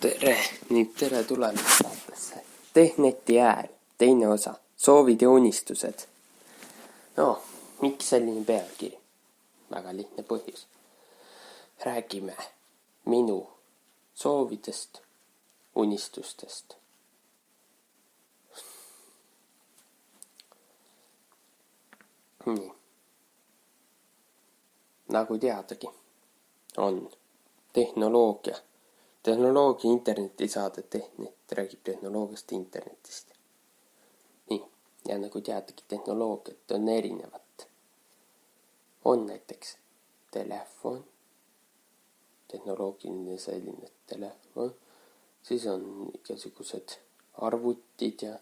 tere ning tere tulemast saatesse Tehneti äär, teine osa, soovid ja unistused. No, miks selline pealkiri? Väga lihtne põhjus. Räägime minu soovidest, unistustest. Nii. Nagu teadagi, on tehnoloogia internetisaade Tehnet räägib tehnoloogiast ja internetist. Nii, ja nagu teadagi, tehnoloogiat on erinevat. On näiteks telefon, tehnoloogiline selline telefon, siis on igasugused arvutid ja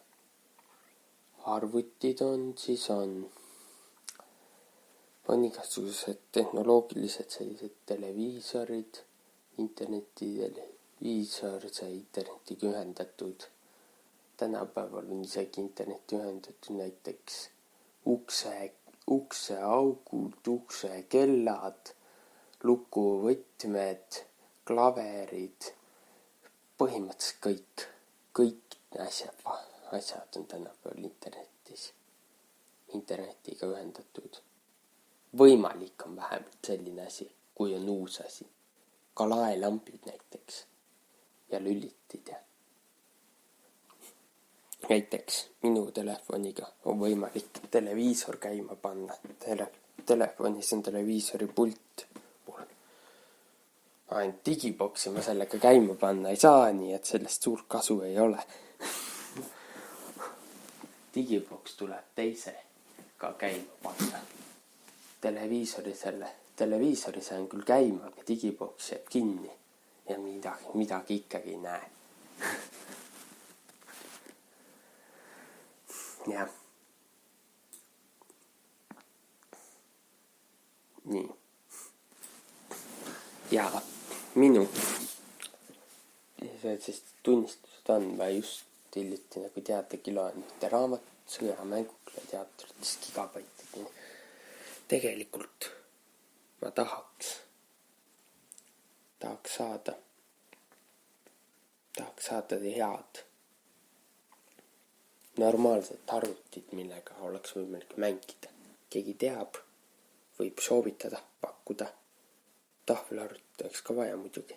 arvutid on, siis on igasugused tehnoloogilised sellised televiisorid, internetiteleviisor, see internetiga ühendatud. Tänapäeval on isegi interneti ühendatud näiteks ukseaugud, uksekellad, lukuvõtmed, klaverid, põhimõtteliselt kõik asjad on tänapäeval internetiga ühendatud. Võimalik on vähemalt selline asi, kui on uus asi. Ka laelambid näiteks ja lülitid ja näiteks minu telefoniga on võimalik televiisor käima panna. Telefonis on televiisori pult. Ainult digiboksi ma sellega käima panna ei saa, nii et sellest suurt kasu ei ole. Digiboks tuleb teisega käima panna. Televiisori saan küll käima, aga digiboks jääb kinni ja midagi ikkagi ei näe. Jah. Nii. Ja minu tunnistused on, ma just hiljuti nagu teadagi loen ühte raamatut, Sõjamängu teatritest gigabaitideni. Tegelikult ma tahaks saada head normaalset arvutit, millega oleks võimalik mängida. Keegi teab, võib soovitada, pakkuda. Tahvelarvutit oleks ka vaja muidugi.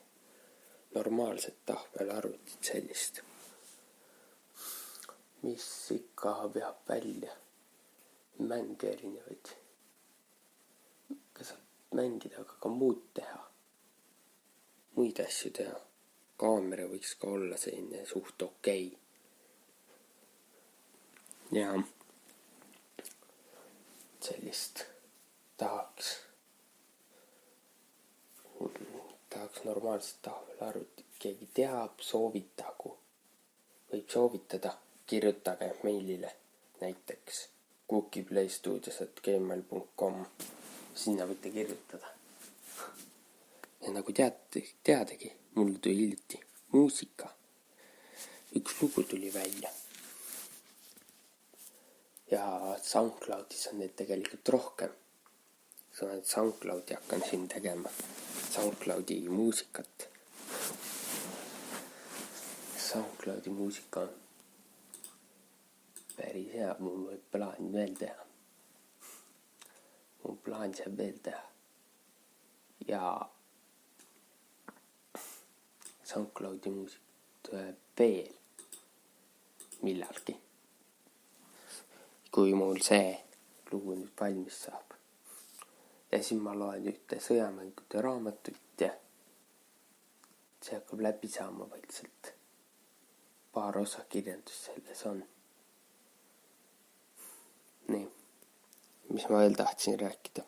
Normaalset tahvelarvutit sellist, mis ikka veab välja mänge erinevaid. Saab mängida, aga ka muud teha. Muid asju teha. Kaamera võiks ka olla selline suht okei. Ja sellist tahaks normaalset tahvelarvutit. Keegi teab, soovitagu. Võib soovitada, kirjutage meilile näiteks cookiePlaystudios@gmail.com. Sinna võite kirjutada. Ja nagu teadagi, mul tuli hiljuti muusika. Üks lugu tuli välja. Ja SoundCloudis on neid tegelikult rohkem. Sain SoundCloudi hakkan siin tegema. SoundCloudi muusikat. SoundCloudi muusika on päris hea, mul võib plaan veel teha. Mul plaan saab veel teha. Ja SoundCloudi muusika tuleb veel millalgi. Kui mul see lugu nüüd valmis saab. Ja siis ma loen ühte sõjamängude raamatut ja see hakkab läbi saama vaikselt. Paar osa kirjandus selles on. Nii, mis ma veel tahtsin rääkida?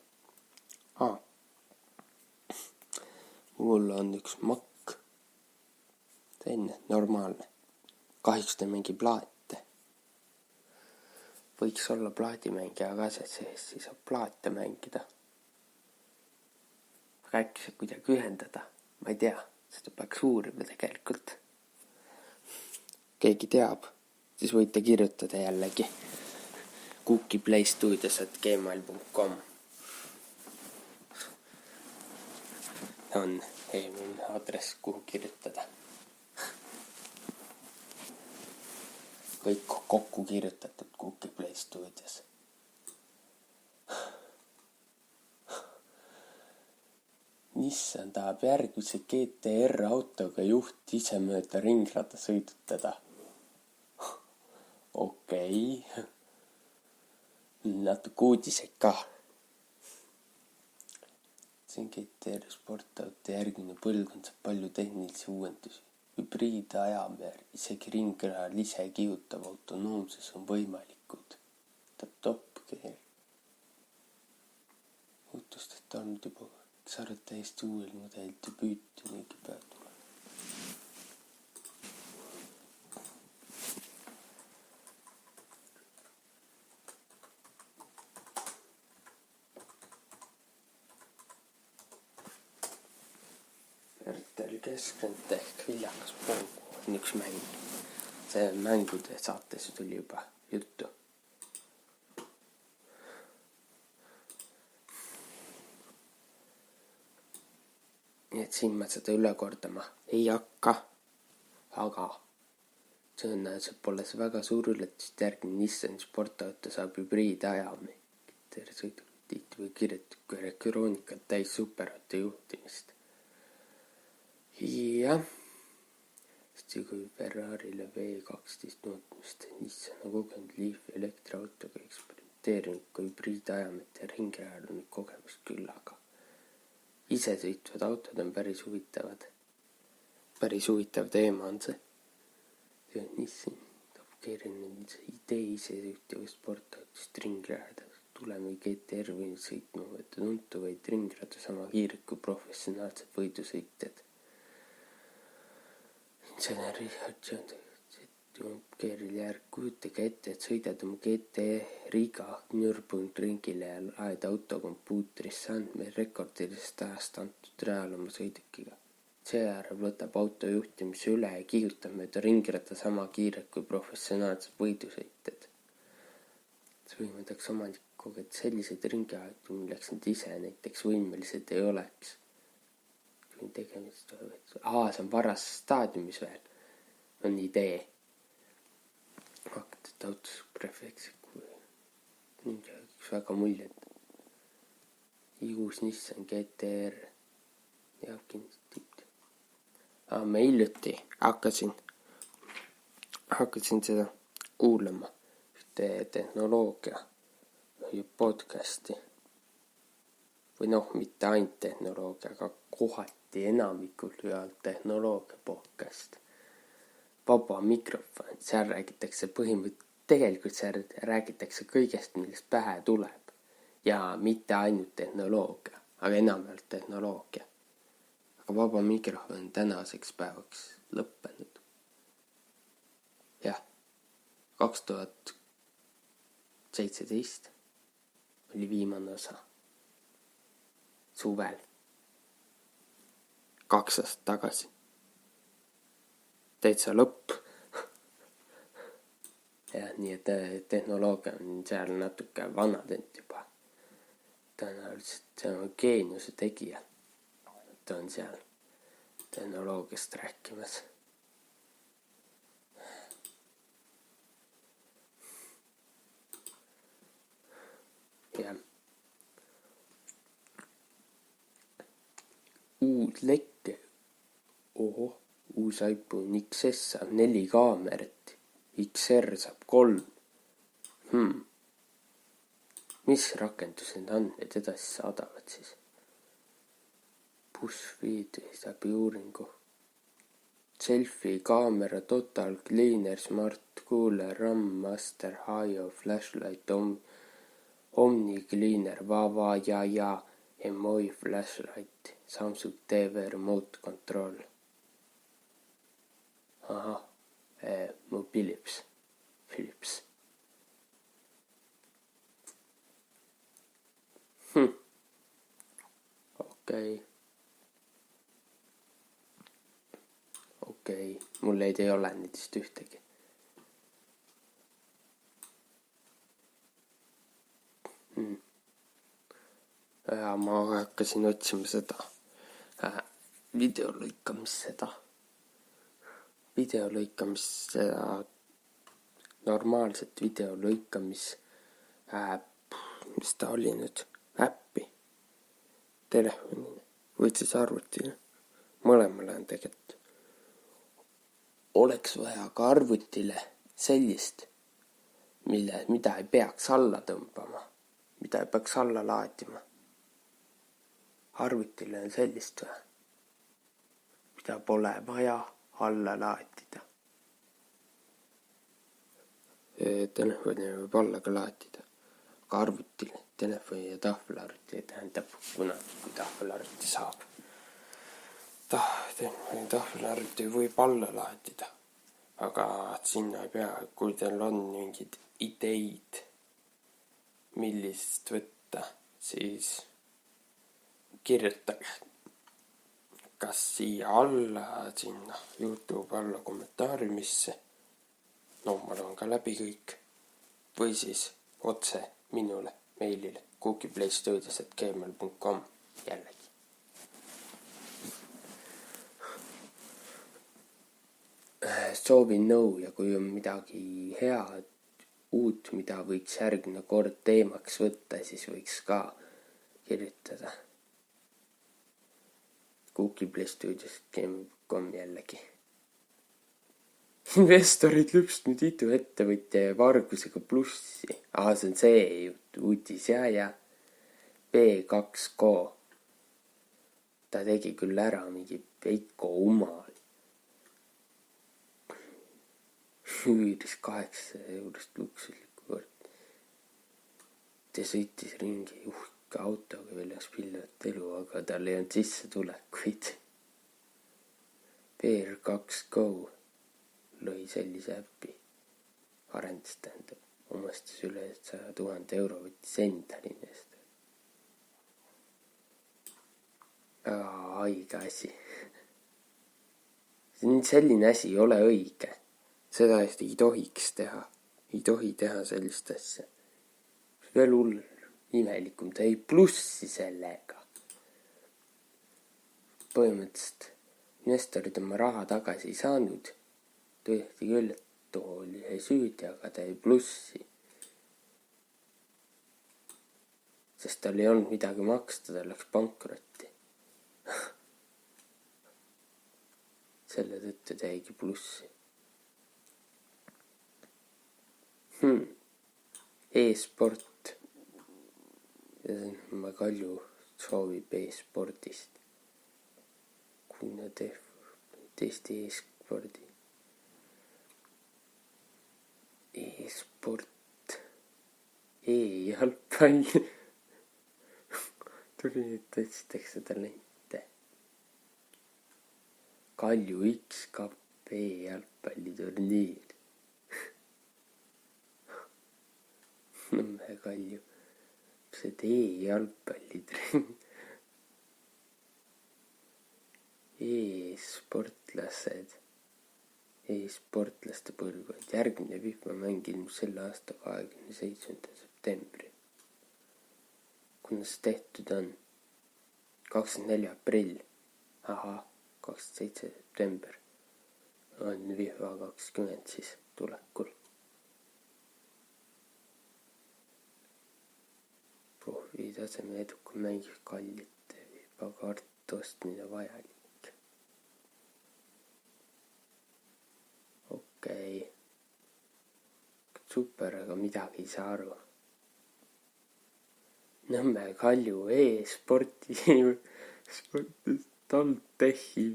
Mul on üks Mac. Selline, normaalne. Kahjuks ta mingi plaate. Võiks olla plaadimängija ka sees, siis saab plaate mängida. Aga äkki saab kuidagi ühendada. Ma ei tea, seda peaks uurima tegelikult. Keegi teab, siis võite kirjutada jällegi cookiePlaystudios@gmail.com. On eelmine aadress, kuhu kirjutada. kõik kokku kirjutatud kuhugi Play stuudios. Nissan tahab järgmise GTR autoga juht ise mööda ringrada sõidutada. Okei. Natuke uudiseid ka. See on GTR sportauto järgmine põlvkond saab palju tehnilisi uuendusi. Hübriidajamär, isegi ringrajal ise kihutav autonoomsus on võimalikud. Top gear. Uutustest on juba sarjad täiesti uuel mudelilt ja püüti mingi päev tuleb. Pertel Keskrent ehk viljakas Pongo on üks mäng. See mängude saates tuli juba juttu. Nii et siin ma seda üle kordama ei hakka, aga tõenäoliselt pole see väga suur üllatus, et järgmine Nissan sportauto saab hübriidajami. Sõidukid või kirjutatud elektroonikat täis superauto juhtimist. Jah, sest kui Ferrarile V12 tootmist Nissan on kogenud Leafi elektriautoga eksperimenteerinud, kui hübriidajamete ringrajal on kogemust küll, aga isesõitvad autod on päris huvitavad. Päris huvitav teema on see. See on Nissan toob keerinud see idee isesõitva sportautist ringrajada. Tuleme GTR või sõitma võtta tuntuvaid ringrada sama kiired kui professionaalsed võidusõitjad. Insener Richard Jones keeril järg, kujutage ette, et sõidad oma GT Riga Nürburgringile ja laed autokompuutrisse andmeid rekordilist ajast antud real oma sõidukiga. Seejärel võtab auto juhtimise üle ja kihutab mööda ringrada sama kiired kui professionaalsed võidusõitjad. See võimaldaks omanikku, et selliseid ringiaegu, milleks nad ise näiteks võimelised ei oleks. Tegemist, see on varas staadiumis veel, on idee. Hakkatud autos prefektsiku mingi üks väga muljed. Uus Nissan GTR ja kindlasti. Ma hiljuti hakkasin seda kuulama ühte tehnoloogia podcasti. Või mitte ainult tehnoloogia, aga kohati enamikul ühel tehnoloogia podcast. Vaba mikrofon, seal räägitakse tegelikult seal räägitakse kõigest, millest pähe tuleb. Ja mitte ainult tehnoloogia, aga enamjaolt tehnoloogia. Aga vaba mikrofon tänaseks päevaks lõppenud. Jah, 2017 oli viimane osa. Suvel. 2 aastat tagasi. Täitsa lõpp. Ja nii et tehnoloogia on seal natuke vanadenud juba. Tõenäoliselt see on geeniuse tegija. Ta on seal tehnoloogiast rääkimas. Jah. Uus lekke. Uus iPhone XS saab 4 kaamerat. XR saab 3. Mis rakendused andmed edasi saadavad siis? BuzzFeed läbi uuringu. Selfie, kaamera, Total Cleaner, Smart Cooler, RAM, Master, Haio, Flashlight, Omni Cleaner, Vava, ja, MOI Flashlight, Samsung TV Remote Control. Mu Philips. Okei, mul ei ole nendest ühtegi. Ja ma hakkasin otsima seda video lõikamist normaalset video lõikamis mis ta oli nüüd, äppi telefonile või siis arvutile, mõlemale on tegelikult. Oleks vaja ka arvutile sellist, mida ei peaks alla tõmbama, mida ei peaks alla laadima. Arvutile on sellist vaja, mida pole vaja alla laadida. Telefoni võib alla ka laadida, aga arvutile, telefoni ja tahvelarvuti tähendab kunagi, kui tahvelarvuti saab. Tahvelarvuti võib alla laadida, aga sinna ei pea, kui teil on mingid ideid, millist võtta, siis kirjutage kas siia alla, sinna YouTube alla kommentaariumisse, no ma loen ka läbi kõik, või siis otse minule meilile cookiePlaystudios@gmail.com jällegi. Soovin nõu ja kui on midagi head, uut, mida võiks järgmine kord teemaks võtta, siis võiks ka kirjutada. cookiePlaystudios@gmail.com jällegi. Investorid lüpsnud iduettevõtja ja vargusega plussi. See on see uudis ja B2K. Ta tegi küll ära mingi Veiko Umal. Hüüris 800 eurost luksuslikku korda. Ta sõitis ringi uhke autoga väljas pilvet elu, aga tal ei olnud sissetulekuid. PR2Go lõi sellise äppi, arendas tähendab, omastas üle 100 000 euro, võttis endale eest. Väga haige asi. Selline asi ei ole õige. Seda ei tohiks teha. Ei tohi teha sellist asja. Veel hull, imelikum, ta ei plussi sellega. Põhimõtteliselt investorid oma raha tagasi ei saanud. Tõesti küll, et too oli süüdi, aga ta ei plussi. Sest tal ei olnud midagi maksta, ta läks pankrotti. Selle tõttu ta jäigi plussi. E-sport. Ma Kalju soovib e-spordist. Kui nad tõesti e-spordi. E-sport. E-jalgpall. Tuli nüüd tõstakse talle ette. Kalju X-Cup e-jalgpalliturniir. Nõmme Kalju. See e-jalgpallitrenn. E-sportlased. E-sportlaste põlvkond. Järgmine FIFA mäng ilmus selle aasta 27. septembri. Kuna see tehtud on 24. aprill. 27. september on FIFA 20 siis tulekul. Profitaseme eduka mängib kallite FIFA kaart ostmine vajalik. Okei. Super, aga midagi ei saa aru. Nõmme Kalju e-sporti sportis TalTechi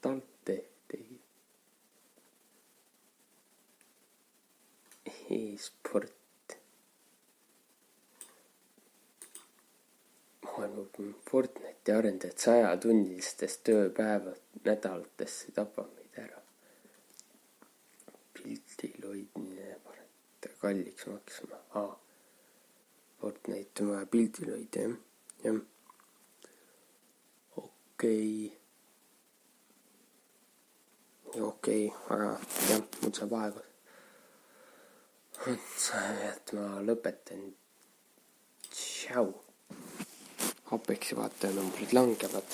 TalTech tegi. E-sport. Fortnite'i arendajad 100-tunnistest tööpäevad nädalatesse tapab meid ära. Pildil hoidmine panete kalliks maksma. Fortnite on vaja pildil hoida, jah. Okei, aga jah, mul saab aega. Et ma lõpetan. Tšau. Apeksi vaatajanumbrid langevad.